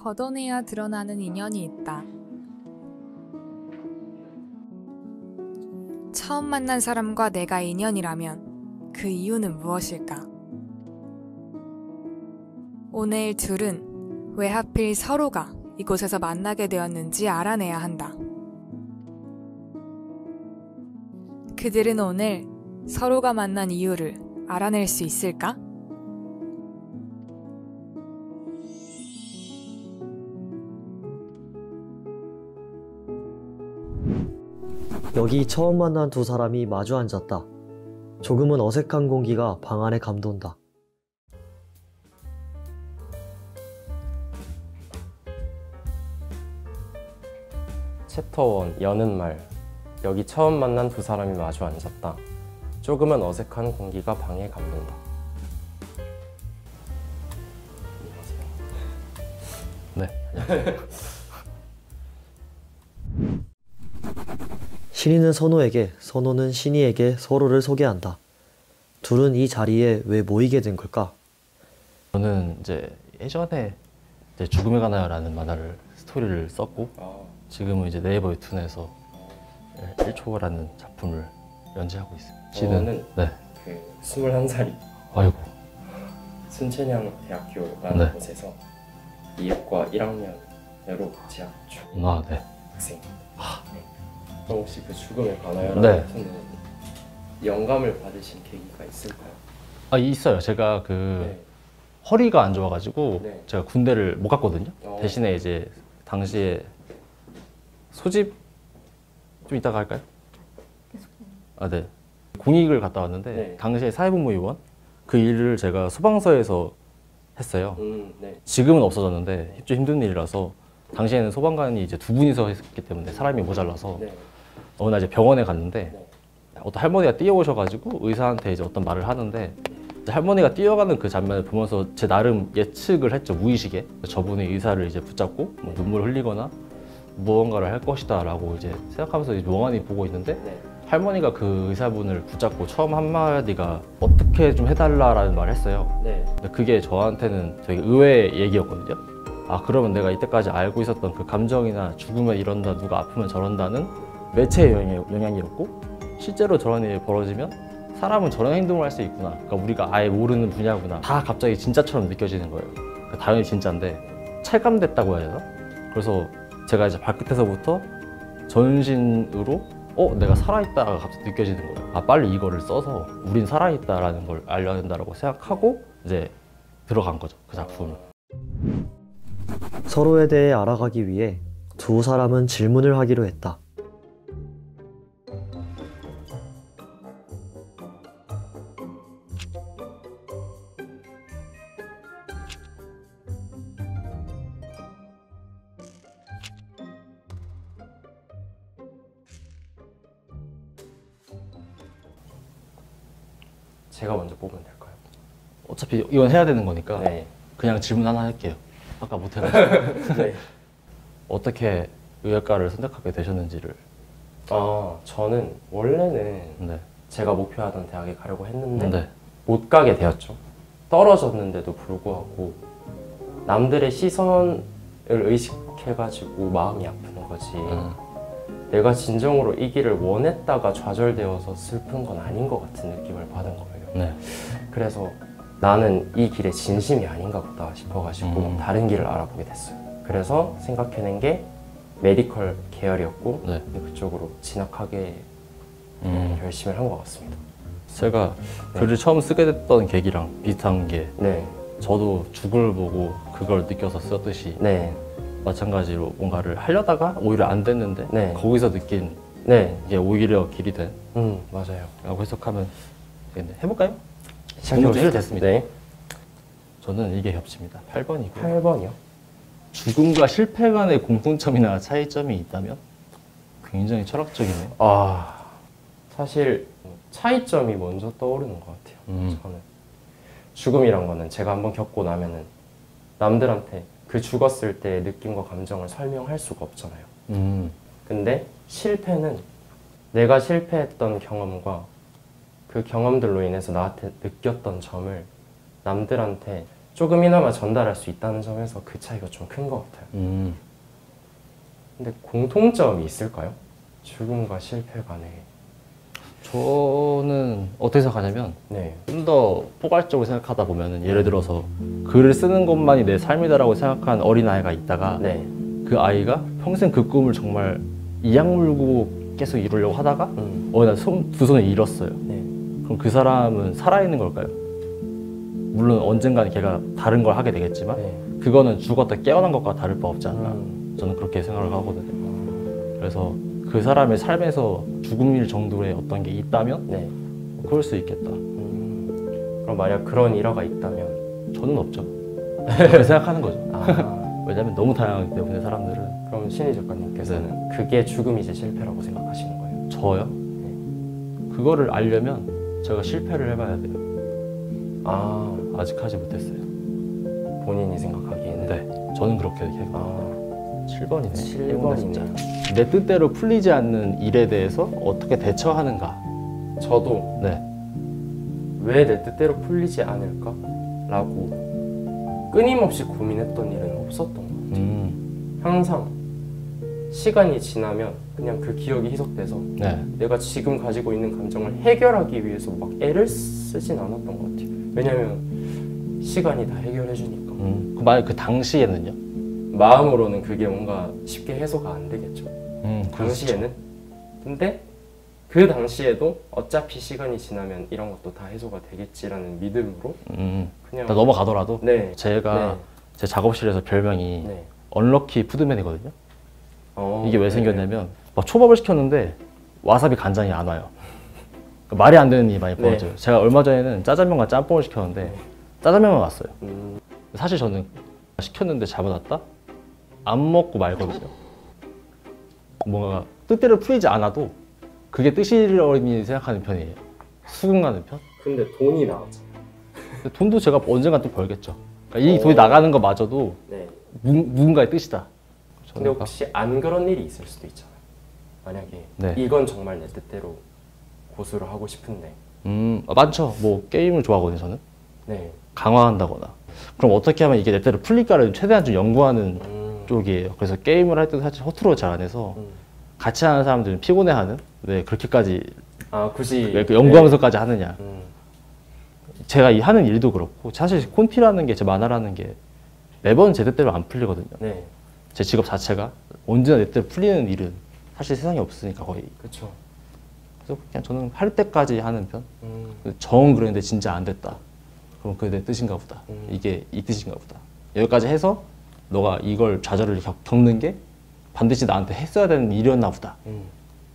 걷어내야 드러나는 인연이 있다. 처음 만난 사람과 내가 인연이라면 그 이유는 무엇일까? 오늘 둘은 왜 하필 서로가 이곳에서 만나게 되었는지 알아내야 한다. 그들은 오늘 서로가 만난 이유를 알아낼 수 있을까? 여기 처음 만난 두 사람이 마주 앉았다. 조금은 어색한 공기가 방 안에 감돈다. 챕터 1 여는 말. 여기 처음 만난 두 사람이 마주 앉았다. 조금은 어색한 공기가 방에 감돈다. 안녕하세요. 네. 신이는 선호에게, 선호는 신이에게 서로를 소개한다. 둘은 이 자리에 왜 모이게 된 걸까? 저는 이제 예전에 죽음에 관하여라는 만화를 스토리를 썼고 지금은 이제 네이버 웹툰에서 1초라는 작품을 연재하고 있어요. 저는 네. 그 21살이 아이고. 순천향 대학교라는 네. 곳에서 이학과 1학년으로 재학 중 아, 네. 학생입니다. 네. 그럼 혹시 그 죽음에 관하여라는 네. 웹툰은 영감을 받으신 계기가 있을까요? 아, 있어요. 제가 그 네. 허리가 안 좋아가지고 네. 제가 군대를 못 갔거든요. 대신에 이제 당시에 소집 좀 이따가 할까요? 아, 네. 공익을 갔다 왔는데 네. 당시에 사회복무요원 그 일을 제가 소방서에서 했어요. 네. 지금은 없어졌는데 좀 힘든 일이라서 당시에는 소방관이 이제 두 분이서 했기 때문에 사람이 모자라서 네. 어느 날 이제 병원에 갔는데 네. 어떤 할머니가 뛰어오셔가지고 의사한테 이제 어떤 말을 하는데 이제 할머니가 뛰어가는 그 장면을 보면서 제 나름 예측을 했죠. 무의식에 저분이 의사를 이제 붙잡고 뭐 눈물을 흘리거나 무언가를 할 것이다 라고 이제 생각하면서 이제 멍하니 보고 있는데 네. 할머니가 그 의사분을 붙잡고 처음 한마디가 어떻게 좀 해달라라는 말을 했어요. 네. 근데 그게 저한테는 되게 의외의 얘기였거든요. 아, 그러면 내가 이때까지 알고 있었던 그 감정이나 죽으면 이런다, 누가 아프면 저런다는 매체의 영향이었고 실제로 저런 일이 벌어지면 사람은 저런 행동을 할 수 있구나. 그러니까 우리가 아예 모르는 분야구나. 다 갑자기 진짜처럼 느껴지는 거예요. 그러니까 당연히 진짜인데 체감됐다고 해야 되나? 그래서 제가 이제 발끝에서부터 전신으로 내가 살아있다가 갑자기 느껴지는 거예요. 아, 빨리 이거를 써서 우린 살아있다라는 걸 알려야 된다고 생각하고 이제 들어간 거죠, 그 작품을. 서로에 대해 알아가기 위해 두 사람은 질문을 하기로 했다. 제가 먼저 뽑으면 될까요? 어차피 이건 해야 되는 거니까 네. 그냥 질문 하나 할게요. 아까 못 해가지고. 네. 어떻게 의학과를 선택하게 되셨는지를. 저는 원래는 네. 제가 목표하던 대학에 가려고 했는데 네. 못 가게 되었죠. 떨어졌는데도 불구하고 남들의 시선을 의식해가지고 마음이 아픈 거지. 내가 진정으로 이 길을 원했다가 좌절되어서 슬픈 건 아닌 것 같은 느낌을 받은 거예요. 네. 그래서 나는 이 길에 진심이 아닌가 보다 싶어가지고 다른 길을 알아보게 됐어요. 그래서 생각해낸 게 메디컬 계열이었고 네. 그쪽으로 진학하게 결심을 한 것 같습니다. 제가 네. 글을 처음 쓰게 됐던 계기랑 비슷한 게 네, 저도 죽을 보고 그걸 느껴서 썼듯이 네, 마찬가지로 뭔가를 하려다가 오히려 안 됐는데 네. 거기서 느낀 네, 이게 오히려 길이 된 맞아요. 라고 해석하면 되겠네. 해볼까요? 시작해보시죠. 됐습니다. 네, 저는 이게 겹칩니다. 8번이고 8번이요. 죽음과 실패 간의 공통점이나 차이점이 있다면? 굉장히 철학적이네요. 사실 차이점이 먼저 떠오르는 것 같아요. 저는 죽음이란 거는 제가 한번 겪고 나면은 남들한테 그 죽었을 때의 느낌과 감정을 설명할 수가 없잖아요. 근데 실패는 내가 실패했던 경험과 그 경험들로 인해서 나한테 느꼈던 점을 남들한테 조금이나마 전달할 수 있다는 점에서 그 차이가 좀 큰 것 같아요. 근데 공통점이 있을까요? 죽음과 실패 간에. 저는 어떻게 생각하냐면 네. 좀 더 포괄적으로 생각하다 보면은 예를 들어서 글을 쓰는 것만이 내 삶이다라고 생각한 어린아이가 있다가 네. 그 아이가 평생 그 꿈을 정말 이악 물고 계속 이루려고 하다가 어느 날 두 손을 잃었어요. 네. 그럼 그 사람은 살아있는 걸까요? 물론 언젠가는 걔가 다른 걸 하게 되겠지만 네. 그거는 죽었다 깨어난 것과 다를 바 없지 않나. 음. 저는 그렇게 생각을 하거든요. 그래서 그 사람의 삶에서 죽음일 정도의 어떤 게 있다면 네. 그럴 수 있겠다. 그럼 만약 그런 일화가 있다면 저는 없죠. 그렇게 생각하는 거죠. 아, 왜냐면 너무 다양하기 때문에 사람들은. 그럼 신희 작가님께서는 그게 죽음이지 실패라고 생각하시는 거예요? 저요? 그거를 알려면 제가 실패를 해봐야 돼요. 아, 아직 하지 못했어요. 본인이 생각하기에는. 네, 저는 그렇게 생각해요. 아, 7번이네. 7번이네요. 내 뜻대로 풀리지 않는 일에 대해서 어떻게 대처하는가. 저도 네. 왜 내 뜻대로 풀리지 않을까? 라고 끊임없이 고민했던 일은 없었던 것 같아요. 항상 시간이 지나면 그냥 그 기억이 희석돼서 네. 내가 지금 가지고 있는 감정을 해결하기 위해서 막 애를 쓰진 않았던 것 같아요. 왜냐면 시간이 다 해결해주니까. 만약 그 당시에는요? 마음으로는 그게 뭔가 쉽게 해소가 안 되겠죠. 당시에는. 그렇죠. 근데 그 당시에도 어차피 시간이 지나면 이런 것도 다 해소가 되겠지라는 믿음으로 그냥 다 넘어가더라도 네. 제가 제 작업실에서 별명이 네. 언럭키 푸드맨이거든요. 이게 왜 네. 생겼냐면 막 초밥을 시켰는데 와사비 간장이 안 와요. 그러니까 말이 안 되는 일이 많이 벌어져요. 네. 제가 얼마 전에는 짜장면과 짬뽕을 시켰는데 짜장면만 왔어요. 사실 저는 시켰는데 잘못 왔다? 안 먹고 말거든요. 뭔가 뜻대로 풀리지 않아도 그게 뜻이라고 생각하는 편이에요. 수긍하는 편? 근데 돈이 나왔죠. 근데 돈도 제가 언젠가 또 벌겠죠. 그러니까 이 돈이 나가는 거 마저도 네. 누군가의 뜻이다. 근데 혹시 안 그런 일이 있을 수도 있잖아요. 만약에 네. 이건 정말 내 뜻대로 고수를 하고 싶은데. 많죠. 뭐 게임을 좋아하거든요, 저는. 네. 강화한다거나. 그럼 어떻게 하면 이게 내 뜻대로 풀릴까를 최대한 좀 연구하는 쪽이에요. 그래서 게임을 할 때도 사실 허투루 잘 안 해서 같이 하는 사람들은 피곤해하는. 왜 그렇게까지 아, 굳이 왜 연구하면서까지 하느냐. 네. 제가 이 하는 일도 그렇고 사실 콘티라는 게 제 만화라는 게 매번 제 뜻대로 안 풀리거든요. 네. 제 직업 자체가 언제나 내 뜻대로 풀리는 일은 사실 세상에 없으니까 거의. 그렇죠. 그래서 그냥 저는 할 때까지 하는 편. 정 그랬는데 진짜 안 됐다. 그럼 그게 내 뜻인가 보다. 이게 이 뜻인가 보다. 여기까지 해서 너가 이걸 좌절을 겪는 게 반드시 나한테 했어야 되는 일이었나 보다.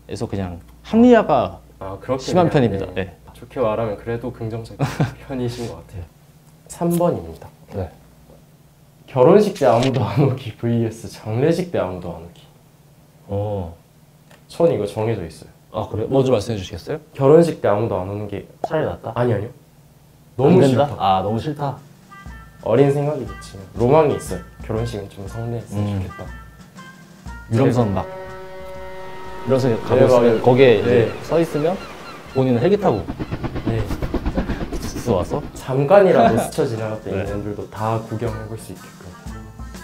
그래서 그냥 합리화가 그렇게 심한 그냥, 편입니다. 네. 좋게 말하면 그래도 긍정적인 편이신 것 같아요. 3번입니다. 네. 결혼식 때 아무도 안 오기 vs 장례식 때 아무도 안 오기. 전 이거 정해져 있어요. 아 그래요? 먼저 말씀해 주시겠어요? 결혼식 때 아무도 안 오는 게 차라리 낫다? 아니요. 너무 싫다. 너무 싫다. 어린 생각이겠지만 로망이 있어요. 결혼식은 좀 성대했으면 좋겠다. 유람선 막 유람선에 가고 네, 있으면 맞아요. 거기에 이제 네. 서 있으면 본인은 헬기 타고 네. 스스 와서 잠깐이라도 스쳐 지나갔던 네. 인연들도 다 구경해볼 수 있게끔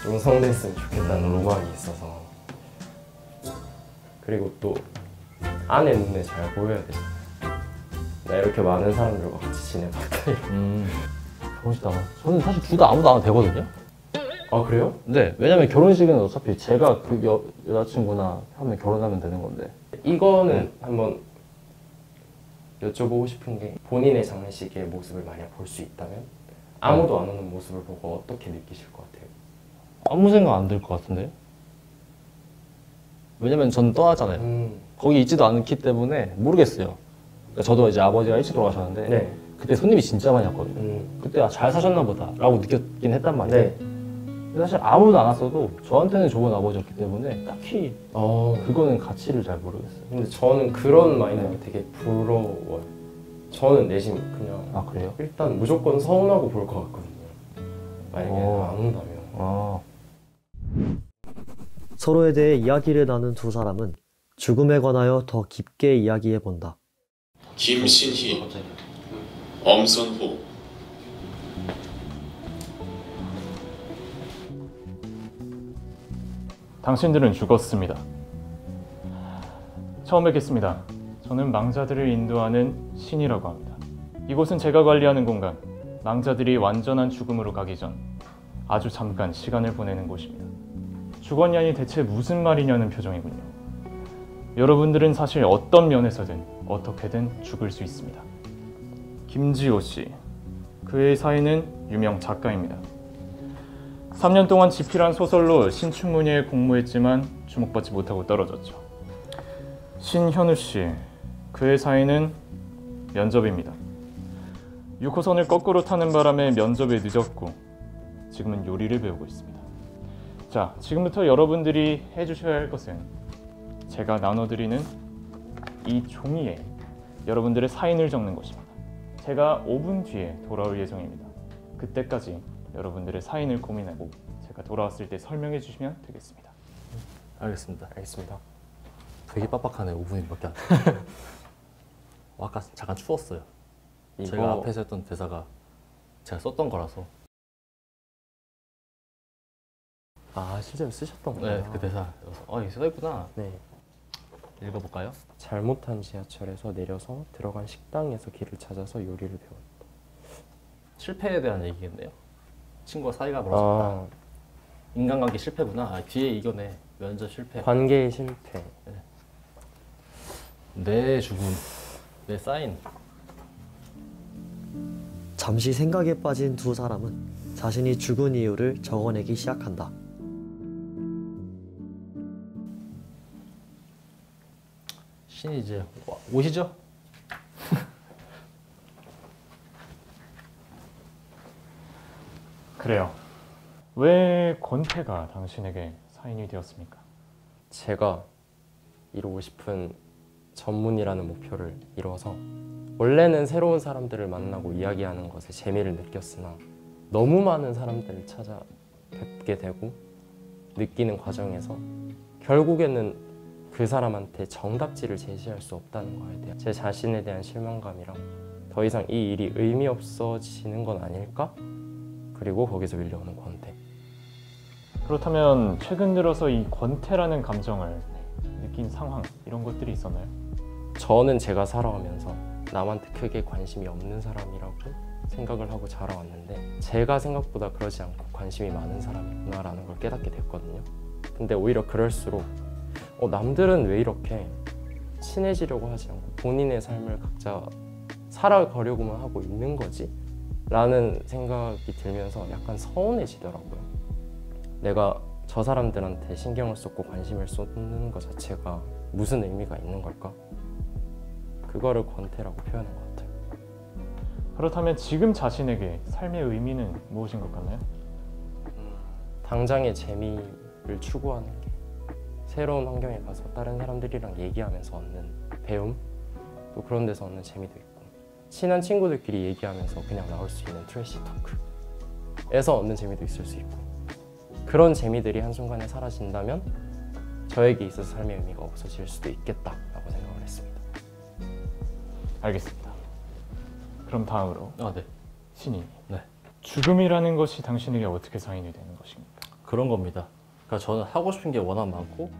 좀 성대했으면 좋겠다는 로망이 있어서. 그리고 또 아내 눈에 잘 보여야 돼. 나 이렇게 많은 사람들과 같이 지내봤다. 결혼식 나가. 저는 사실 둘 다 아무도 안 와도 되거든요. 아 그래요? 네, 왜냐면 결혼식은 어차피 제가 그 여자친구나 하면 결혼하면 되는 건데. 이거는 한번 여쭤보고 싶은 게 본인의 장례식의 모습을 만약 볼 수 있다면 아무도 안 오는 모습을 보고 어떻게 느끼실 것 같아요? 아무 생각 안 들 것 같은데. 왜냐면 저는 떠나잖아요. 거기 있지도 않기 때문에 모르겠어요. 그러니까 저도 이제 아버지가 일찍 돌아가셨는데 네. 그때 손님이 진짜 많이 왔거든요. 그때 잘 사셨나 보다 라고 느꼈긴 했단 말이에요. 네. 근데 사실 아무도 안 왔어도 저한테는 좋은 아버지였기 때문에 딱히 그거는 가치를 잘 모르겠어요. 근데 저는 그런 마인드가 되게 부러워요. 저는 내심 그냥 아 그래요? 일단 무조건 서운하고 볼 것 같거든요. 만약에 안 온다면. 서로에 대해 이야기를 나눈 두 사람은 죽음에 관하여 더 깊게 이야기해 본다. 김신희, 엄선호. 당신들은 죽었습니다. 처음 뵙겠습니다. 저는 망자들을 인도하는 신이라고 합니다. 이곳은 제가 관리하는 공간, 망자들이 완전한 죽음으로 가기 전 아주 잠깐 시간을 보내는 곳입니다. 죽었냐니 대체 무슨 말이냐는 표정이군요. 여러분들은 사실 어떤 면에서든 어떻게든 죽을 수 있습니다. 김지호 씨, 그의 사인은 유명 작가입니다. 3년 동안 지필한 소설로 신춘문예에 공모했지만 주목받지 못하고 떨어졌죠. 신현우 씨, 그의 사인은 면접입니다. 6호선을 거꾸로 타는 바람에 면접에 늦었고 지금은 요리를 배우고 있습니다. 자, 지금부터 여러분들이 해주셔야 할 것은 제가 나눠드리는 이 종이에 여러분들의 사인을 적는 것입니다. 제가 5분 뒤에 돌아올 예정입니다. 그때까지 여러분들의 사인을 고민하고 제가 돌아왔을 때 설명해 주시면 되겠습니다. 알겠습니다. 알겠습니다. 되게 빡빡하네. 5분밖에 안 돼. 아까 잠깐 추웠어요. 제가 이거 앞에서 했던 대사가 제가 썼던 거라서. 아, 실제로 쓰셨던 네, 거예요? 그 대사. 이게 써있구나. 네. 읽어볼까요? 잘못한 지하철에서 내려서 들어간 식당에서 길을 찾아서 요리를 배웠다. 실패에 대한 얘기겠네요. 친구와 사이가 멀어졌다. 인간관계 실패구나. 뒤에 이거네. 면접 실패. 관계의 실패. 내 죽음. 내 사인. 잠시 생각에 빠진 두 사람은 자신이 죽은 이유를 적어내기 시작한다. 신이 이제 오시죠? 그래요. 왜 권태가 당신에게 사인이 되었습니까? 제가 이루고 싶은 전문이라는 목표를 이뤄서 원래는 새로운 사람들을 만나고 이야기하는 것에 재미를 느꼈으나 너무 많은 사람들을 찾아뵙게 되고 느끼는 과정에서 결국에는 그 사람한테 정답지를 제시할 수 없다는 거에 대한 제 자신에 대한 실망감이랑 더 이상 이 일이 의미 없어지는 건 아닐까? 그리고 거기서 밀려오는 권태. 그렇다면 최근 들어서 이 권태라는 감정을 느낀 상황 이런 것들이 있었나요? 저는 제가 살아오면서 남한테 크게 관심이 없는 사람이라고 생각을 하고 자라왔는데 제가 생각보다 그러지 않고 관심이 많은 사람이구나라는 걸 깨닫게 됐거든요. 근데 오히려 그럴수록 남들은 왜 이렇게 친해지려고 하지 않고 본인의 삶을 각자 살아가려고만 하고 있는 거지? 라는 생각이 들면서 약간 서운해지더라고요. 내가 저 사람들한테 신경을 쏟고 관심을 쏟는 것 자체가 무슨 의미가 있는 걸까? 그거를 권태라고 표현한 것 같아요. 그렇다면 지금 자신에게 삶의 의미는 무엇인 것 같나요? 당장의 재미를 추구하는 게 새로운 환경에 가서 다른 사람들이랑 얘기하면서 얻는 배움, 또 그런 데서 얻는 재미도 있고 친한 친구들끼리 얘기하면서 그냥 나올 수 있는 트래시 토크에서 얻는 재미도 있을 수 있고 그런 재미들이 한순간에 사라진다면 저에게 있어서 삶의 의미가 없어질 수도 있겠다라고 생각을 했습니다. 알겠습니다. 그럼 다음으로 네. 신이 네. 죽음이라는 것이 당신에게 어떻게 사인이 되는 것입니까? 그런 겁니다. 그러니까 저는 하고 싶은 게 워낙 많고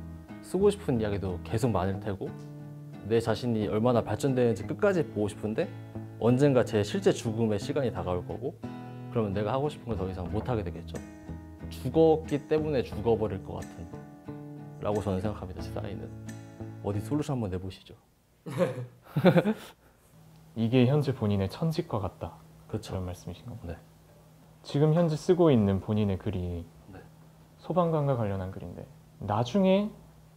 쓰고 싶은 이야기도 계속 많을 테고 내 자신이 얼마나 발전되는지 끝까지 보고 싶은데 언젠가 제 실제 죽음의 시간이 다가올 거고 그러면 내가 하고 싶은 걸 더 이상 못하게 되겠죠. 죽었기 때문에 죽어버릴 것 같은 라고 저는 생각합니다. 제 사인은. 어디 솔루션 한번 내보시죠. 이게 현재 본인의 천직과 같다. 그렇죠. 그런 말씀이신 건가요? 네. 지금 현재 쓰고 있는 본인의 글이 네. 소방관과 관련한 글인데 나중에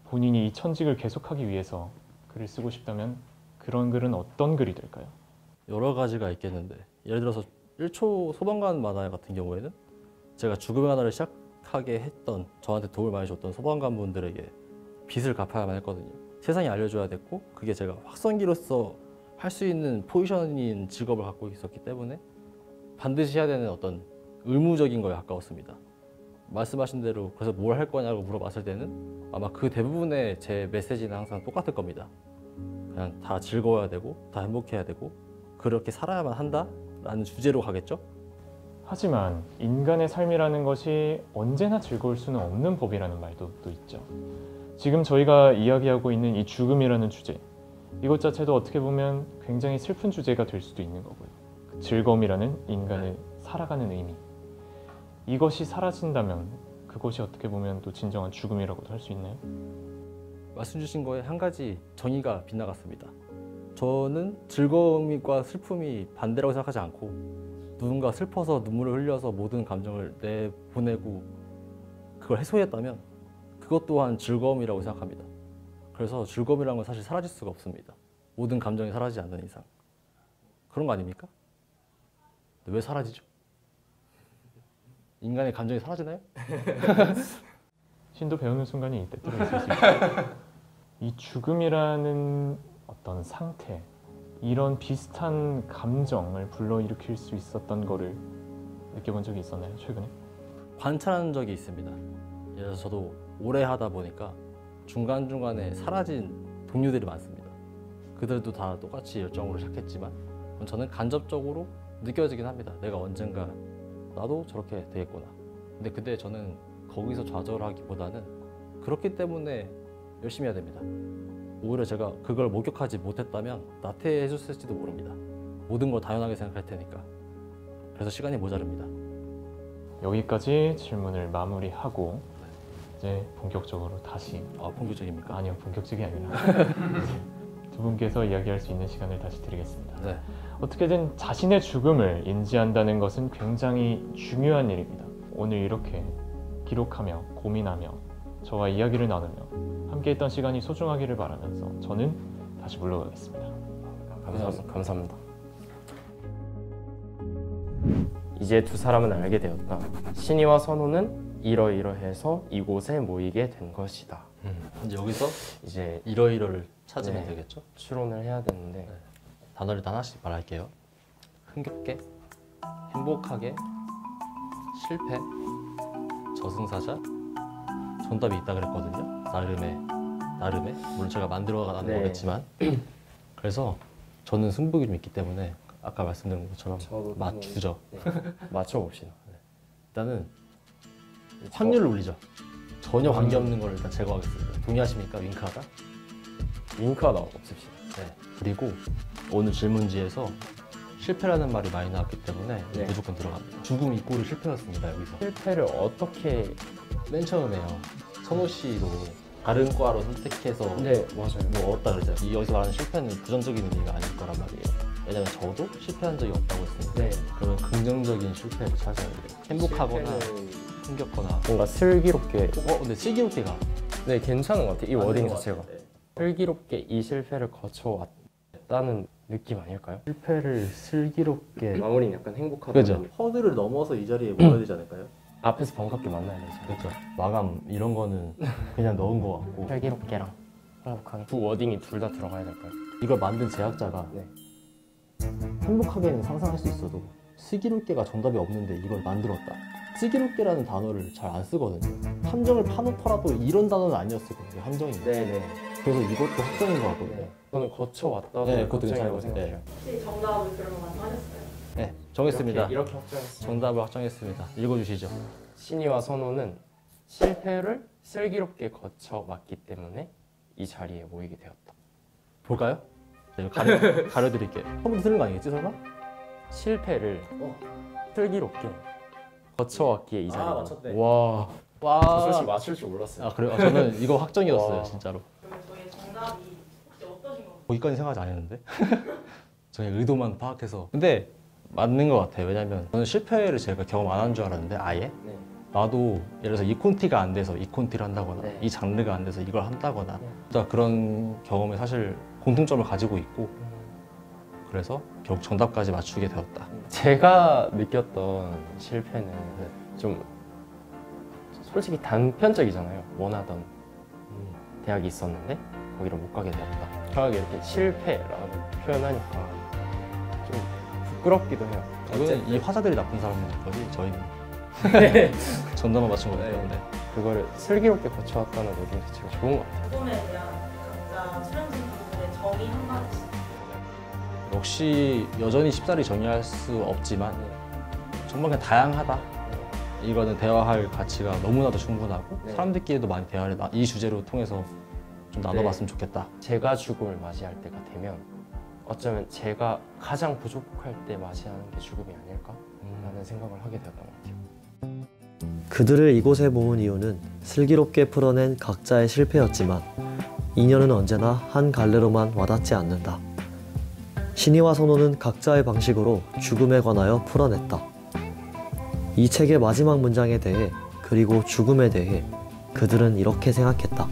본인이 이 천직을 계속하기 위해서 글을 쓰고 싶다면 그런 글은 어떤 글이 될까요? 여러 가지가 있겠는데 예를 들어서 1초 소방관 만화 같은 경우에는 제가 죽음의 하나를 시작하게 했던 저한테 도움을 많이 줬던 소방관 분들에게 빚을 갚아야만 했거든요. 세상에 알려줘야 됐고 그게 제가 확성기로서 할 수 있는 포지션인 직업을 갖고 있었기 때문에 반드시 해야 되는 어떤 의무적인 거에 가까웠습니다. 말씀하신 대로 그래서 뭘 할 거냐고 물어봤을 때는 아마 그 대부분의 제 메시지는 항상 똑같을 겁니다. 그냥 다 즐거워야 되고 다 행복해야 되고 그렇게 살아야만 한다라는 주제로 가겠죠? 하지만 인간의 삶이라는 것이 언제나 즐거울 수는 없는 법이라는 말도 또 있죠. 지금 저희가 이야기하고 있는 이 죽음이라는 주제, 이것 자체도 어떻게 보면 굉장히 슬픈 주제가 될 수도 있는 거고요. 그 즐거움이라는 인간의 살아가는 의미, 이것이 사라진다면 그것이 어떻게 보면 또 진정한 죽음이라고도 할 수 있나요? 말씀 주신 거에 한 가지 정의가 빗나갔습니다. 저는 즐거움과 슬픔이 반대라고 생각하지 않고 누군가 슬퍼서 눈물을 흘려서 모든 감정을 내보내고 그걸 해소했다면 그것 또한 즐거움이라고 생각합니다. 그래서 즐거움이라는 건 사실 사라질 수가 없습니다. 모든 감정이 사라지지 않는 이상. 그런 거 아닙니까? 근데 왜 사라지죠? 인간의 감정이 사라지나요? 신도 배우는 순간이 때때로 있을 수 있어요. 이 죽음이라는 어떤 상태, 이런 비슷한 감정을 불러일으킬 수 있었던 거를 느껴본 적이 있었나요, 최근에? 관찰한 적이 있습니다. 예를 들어서 저도 오래 하다 보니까 중간중간에 사라진 동료들이 많습니다. 그들도 다 똑같이 열정으로 시작했지만 저는 간접적으로 느껴지긴 합니다. 내가 언젠가 나도 저렇게 되겠구나. 근데 저는 거기서 좌절하기보다는 그렇기 때문에 열심히 해야 됩니다. 오히려 제가 그걸 목격하지 못했다면 나태해졌을지도 모릅니다. 모든 걸 당연하게 생각할 테니까. 그래서 시간이 모자릅니다. 여기까지 질문을 마무리하고 이제 본격적으로 다시 본격적입니까? 아니요, 본격적이 아니라 두 분께서 이야기할 수 있는 시간을 다시 드리겠습니다. 네. 어떻게든 자신의 죽음을 인지한다는 것은 굉장히 중요한 일입니다. 오늘 이렇게 기록하며 고민하며 저와 이야기를 나누며 함께했던 시간이 소중하기를 바라면서 저는 다시 물러가겠습니다. 감사합니다. 이제 두 사람은 알게 되었다. 신이와 선호는 이러이러해서 이곳에 모이게 된 것이다. 이제 여기서 이제 이러이러를 찾으면 네. 되겠죠? 추론을 해야 되는데 네. 단어를 단 하나씩 말할게요. 흥겹게, 행복하게, 실패, 저승사자, 정답이 있다 그랬거든요. 나름의 물론 제가 만들어가는 네. 거겠지만 그래서 저는 승부욕이 좀 있기 때문에 아까 말씀드린 것처럼 저도 맞추죠. 네. 맞춰봅시다. 일단은 확률을 올리죠. 전혀 관계없는 걸 일단 제거하겠습니다. 동의하십니까? 윙크하다? 윙크하다 없읍시다. 네. 그리고 오늘 질문지에서 실패라는 말이 많이 나왔기 때문에 네. 무조건 들어갑니다. 죽음 이꼬리 실패였습니다. 여기서 실패를 어떻게 맨 처음에요. 선호 씨도 다른 과로 선택해서 맞아요. 뭐 얻었다 그러잖아요. 여기서 말하는 실패는 부정적인 의미가 아닐 거란 말이에요. 왜냐면 저도 실패한 적이 없다고 했으니까. 네. 그러면 긍정적인 실패를 찾아야 돼요. 행복하거나 힘겹거나. 뭔가 슬기롭게 근데 슬기롭게가 네 괜찮은 것 같아요. 이 맞는 워딩 것 자체가 같아요. 슬기롭게 이 실패를 거쳐왔다는 느낌 아닐까요? 실패를 슬기롭게. 마무리는 약간 행복하다. 그죠. 허들을 넘어서 이 자리에 모여야 되지 않을까요? 앞에서 반갑게 만나야 되죠. 그렇죠. 마감 이런 거는 그냥 넣은 거 같고 슬기롭게랑 행복하게 두 워딩이 둘 다 들어가야 될까요? 이걸 만든 제작자가 네. 행복하게는 상상할 수 있어도 슬기롭게가 정답이 없는데 이걸 만들었다. 슬기롭게라는 단어를 잘 안 쓰거든요. 함정을 파놓더라도 이런 단어는 아니었을 거예요. 함정인데. 네네. 그래서 이것도 확정인 것 같거든요. 저는 거쳐왔다고 네, 그것도 걱정이라고 괜찮아요. 생각해요. 혹시 정답을 그러면 완성하셨어요? 네, 정했습니다. 이렇게 확정했습니다. 정답을 확정했습니다. 읽어주시죠. 신이와 선호는 실패를 슬기롭게 거쳐왔기 때문에 이 자리에 모이게 되었다. 볼까요? 자, 이거 가려드릴게요. 처음부터 틀린 거 아니겠지 설마? 실패를 슬기롭게 거쳐왔기에 이 자리에 맞췄네. 와. 와. 솔직히 맞출 줄 몰랐어요. 아 그래요? 저는 이거 확정이었어요. 와. 진짜로. 그러면 저희 정답이 혹시 어떠신 건가요? 거기까지 생각하지 않았는데 저의 의도만 파악해서. 근데 맞는 것 같아요. 왜냐면 저는 실패를 제가 경험 안 한 줄 알았는데 아예 네. 나도 예를 들어서 이 콘티가 안 돼서 이 콘티를 한다거나 네. 이 장르가 안 돼서 이걸 한다거나 네. 그러니까 그런 경험에 사실 공통점을 가지고 있고 그래서 결국 정답까지 맞추게 되었다. 제가 느꼈던 실패는 좀 솔직히 단편적이잖아요. 원하던 대학이 있었는데 거기를 못 가게 되었다. 정확하게 이렇게 실패라고 표현하니까 좀 부끄럽기도 해요. 이거는 이 화자들이 나쁜 사람인 거지 저희는 정답만 맞춘 거기 때문에. 그거를 슬기롭게 거쳐왔다는 의견 자체가 좋은 것 같아요. 죽음에 대한 각자 출연진 분들의 정의 한마디씩. 역시 여전히 쉽사리 정의할 수 없지만 정말 그냥 다양하다. 이거는 대화할 가치가 너무나도 충분하고 네. 사람들끼리도 많이 대화를 이 주제로 통해서 좀 나눠봤으면 좋겠다. 제가 죽음을 맞이할 때가 되면 어쩌면 제가 가장 부족할 때 맞이하는 게 죽음이 아닐까라는 생각을 하게 되었던 것 같아요. 그들을 이곳에 모은 이유는 슬기롭게 풀어낸 각자의 실패였지만 인연은 언제나 한 갈래로만 와닿지 않는다. 신이와 선호는 각자의 방식으로 죽음에 관하여 풀어냈다. 이 책의 마지막 문장에 대해 그리고 죽음에 대해 그들은 이렇게 생각했다.